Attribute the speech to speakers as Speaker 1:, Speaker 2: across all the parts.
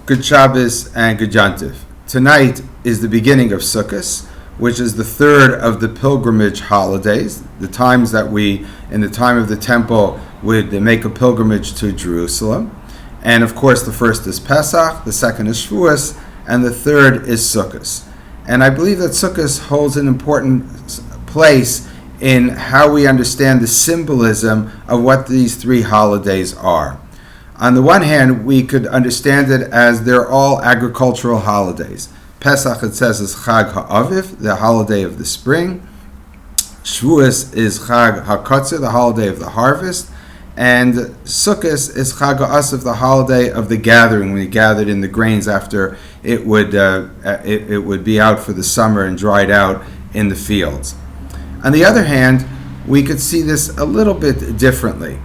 Speaker 1: Good Shabbos and Good Yontif. Tonight is the beginning of Sukkot, which is the third of the pilgrimage holidays, the times that we, in the time of the temple, would make a pilgrimage to Jerusalem. And of course, the first is Pesach, the second is Shavuos, and the third is Sukkot. And I believe that Sukkot holds an important place in how we understand the symbolism of what these three holidays are. On the one hand, we could understand it as they're all agricultural holidays. Pesach, it says, is Chag HaAviv, the holiday of the spring. Shavuos is Chag HaKotzer, the holiday of the harvest. And Sukkot is Chag HaAsav, the holiday of the gathering, when you gathered in the grains after it would be out for the summer and dried out in the fields. On the other hand, we could see this a little bit differently.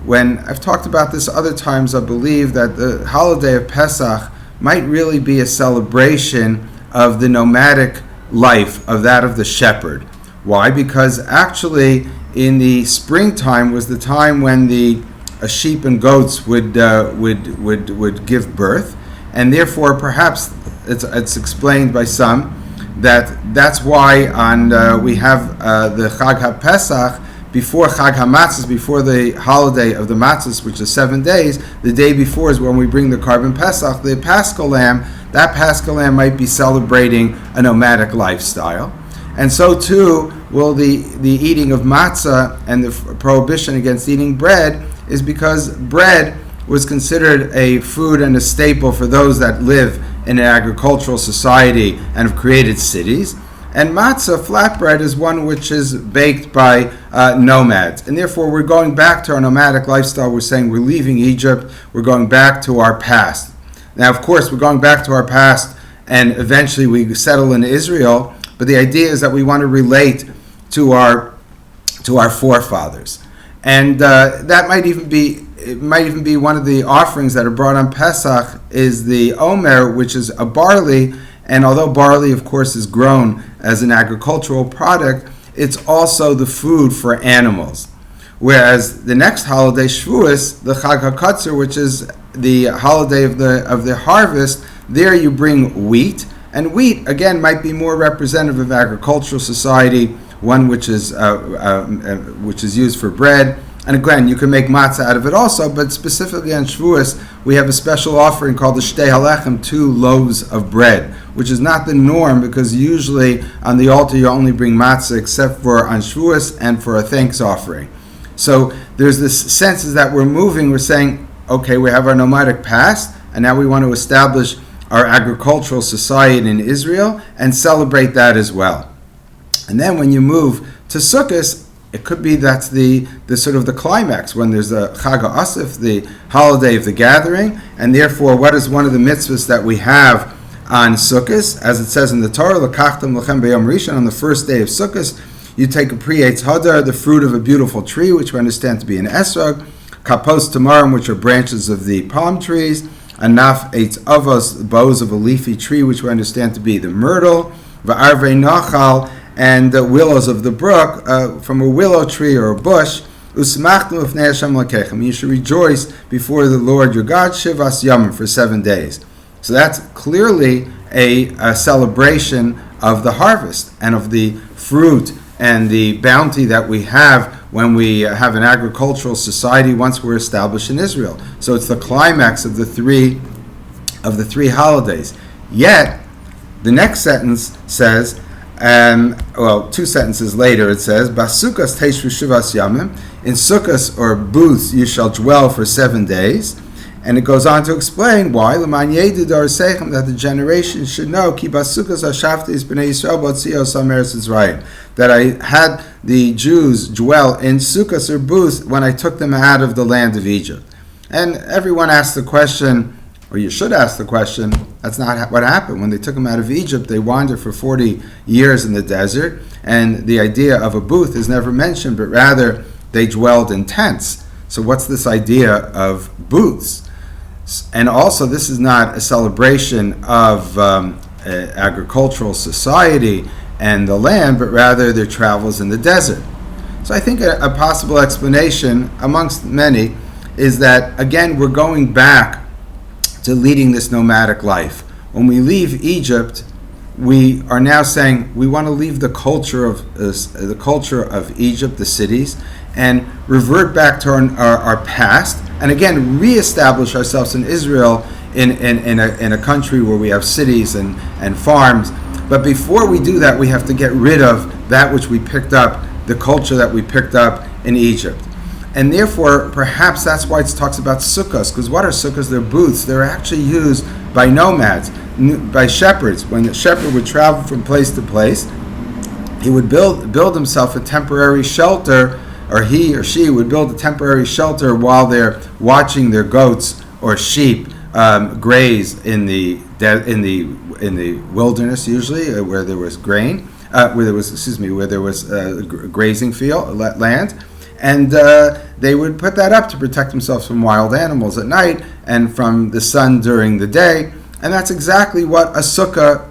Speaker 1: When I've talked about this other times, I believe that the holiday of Pesach might really be a celebration of the nomadic life of that of the shepherd. Why? Because actually in the springtime was the time when the sheep and goats would give birth, and therefore perhaps it's explained by some that's why we have the Chag HaPesach before Chag HaMatzos, before the holiday of the Matzos, which is 7 days. The day before is when we bring the Karban Pesach, the Paschal Lamb. That Paschal Lamb might be celebrating a nomadic lifestyle. And so too will the eating of matzah and the prohibition against eating bread is because bread was considered a food and a staple for those that live in an agricultural society and have created cities. And matzah, flatbread, is one which is baked by nomads. And therefore we're going back to our nomadic lifestyle. We're saying we're leaving Egypt. We're going back to our past. Now, of course, we're going back to our past and eventually we settle in Israel. But the idea is that we want to relate to our forefathers. And that might even be one of the offerings that are brought on Pesach is the Omer, which is a barley. And although barley, of course, is grown as an agricultural product, it's also the food for animals. Whereas the next holiday, Shavuos, the Chag HaKotzer, which is the holiday of the harvest, there you bring wheat. And wheat, again, might be more representative of agricultural society, one which is used for bread. And again, you can make matzah out of it also, but specifically on Shavuos, we have a special offering called the Shtei Halechem, 2 loaves of bread, which is not the norm because usually on the altar you only bring matzah except for on Shavuos and for a thanks offering. So there's this sense that we're moving, we're saying, okay, we have our nomadic past, and now we want to establish our agricultural society in Israel and celebrate that as well. And then when you move to Sukkot, it could be that's the sort of the climax when there's a Chag HaAsif, the holiday of the gathering, and therefore what is one of the mitzvahs that we have on Sukkot, as it says in the Torah, L'kachtem lachem b'yom rishon, on the first day of Sukkot, you take a pri eitz hadar, the fruit of a beautiful tree, which we understand to be an esrog, kapos tamarim, which are branches of the palm trees, anaf eitz avos, boughs of a leafy tree, which we understand to be the myrtle, va'arvei nachal, and willows of the brook, from a willow tree or a bush. Usmachnu ufnei Hashem lakechem. You should rejoice before the Lord your God, shivas yamim, for 7 days. So that's clearly a celebration of the harvest and of the fruit and the bounty that we have when we have an agricultural society once we're established in Israel. So it's the climax of the three holidays. Yet, the next sentence says, 2 sentences later it says, Basukas teishvu shivas yamim, in Sukkos or booths you shall dwell for 7 days. And it goes on to explain why, L'man yedu da'aseichem, that the generation should know, Ki basukas hashaftis b'nei Yisrael b'otzios ha'meretz Yisrael, that I had the Jews dwell in Sukkos or booths when I took them out of the land of Egypt. And everyone asks the question, or you should ask the question, that's not what happened. When they took them out of Egypt, they wandered for 40 years in the desert, and the idea of a booth is never mentioned, but rather they dwelled in tents. So what's this idea of booths? And also, this is not a celebration of agricultural society and the land, but rather their travels in the desert. So I think a possible explanation, amongst many, is that, again, we're going back to to leading this nomadic life. When we leave Egypt, we are now saying we want to leave the culture of Egypt, the cities, and revert back to our past, and again reestablish ourselves in Israel in a country where we have cities and farms. But before we do that, we have to get rid of that which we picked up, the culture that we picked up in Egypt. And therefore, perhaps that's why it talks about sukkahs, because what are sukkahs? They're booths. They're actually used by nomads, by shepherds. When the shepherd would travel from place to place, he would build himself a temporary shelter, or he or she would build a temporary shelter while they're watching their goats or sheep graze in the wilderness, usually where there was grain, where there was grazing field land. And they would put that up to protect themselves from wild animals at night and from the sun during the day. And that's exactly what a sukkah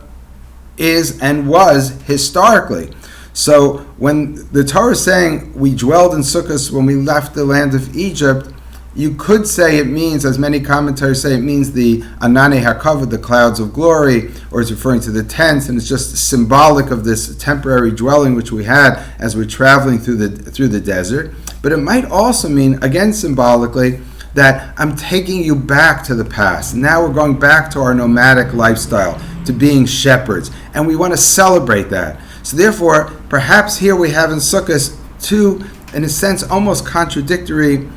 Speaker 1: is and was historically. So when the Torah is saying we dwelled in sukkahs when we left the land of Egypt, you could say it means, as many commentators say, it means the Anane HaKavod, the clouds of glory, or it's referring to the tents, and it's just symbolic of this temporary dwelling which we had as we're traveling through the desert. But it might also mean, again symbolically, that I'm taking you back to the past. Now we're going back to our nomadic lifestyle, to being shepherds, and we want to celebrate that. So therefore, perhaps here we have in Sukkot two, in a sense, almost contradictory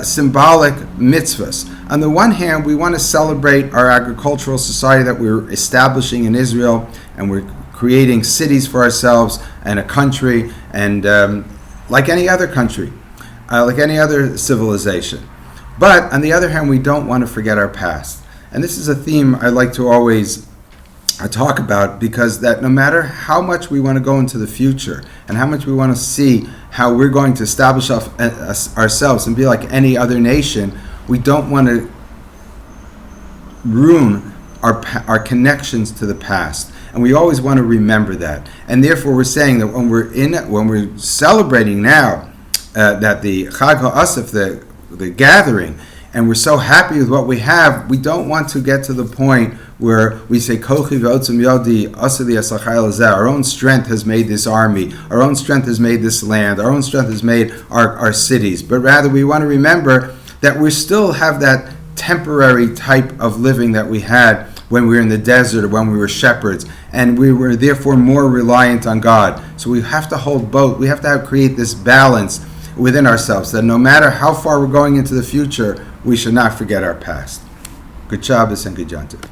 Speaker 1: symbolic mitzvahs. On the one hand, we want to celebrate our agricultural society that we're establishing in Israel, and we're creating cities for ourselves and a country, and like any other country, like any other civilization. But on the other hand, we don't want to forget our past. And this is a theme I like to always talk about, because that no matter how much we want to go into the future and how much we want to see how we're going to establish ourselves and be like any other nation, we don't want to ruin our connections to the past, and we always want to remember that. And therefore, we're saying that when we're celebrating now that the Chag HaAsif, the gathering, and we're so happy with what we have, we don't want to get to the point where we say, Kochi v'otzim yodi asali asachayil hazeh. Our own strength has made this army, our own strength has made this land, our own strength has made our cities. But rather, we want to remember that we still have that temporary type of living that we had when we were in the desert or when we were shepherds, and we were therefore more reliant on God. So we have to hold both. We have to create this balance within ourselves, that no matter how far we're going into the future, we should not forget our past. Good Shabbos and good Yom Tov.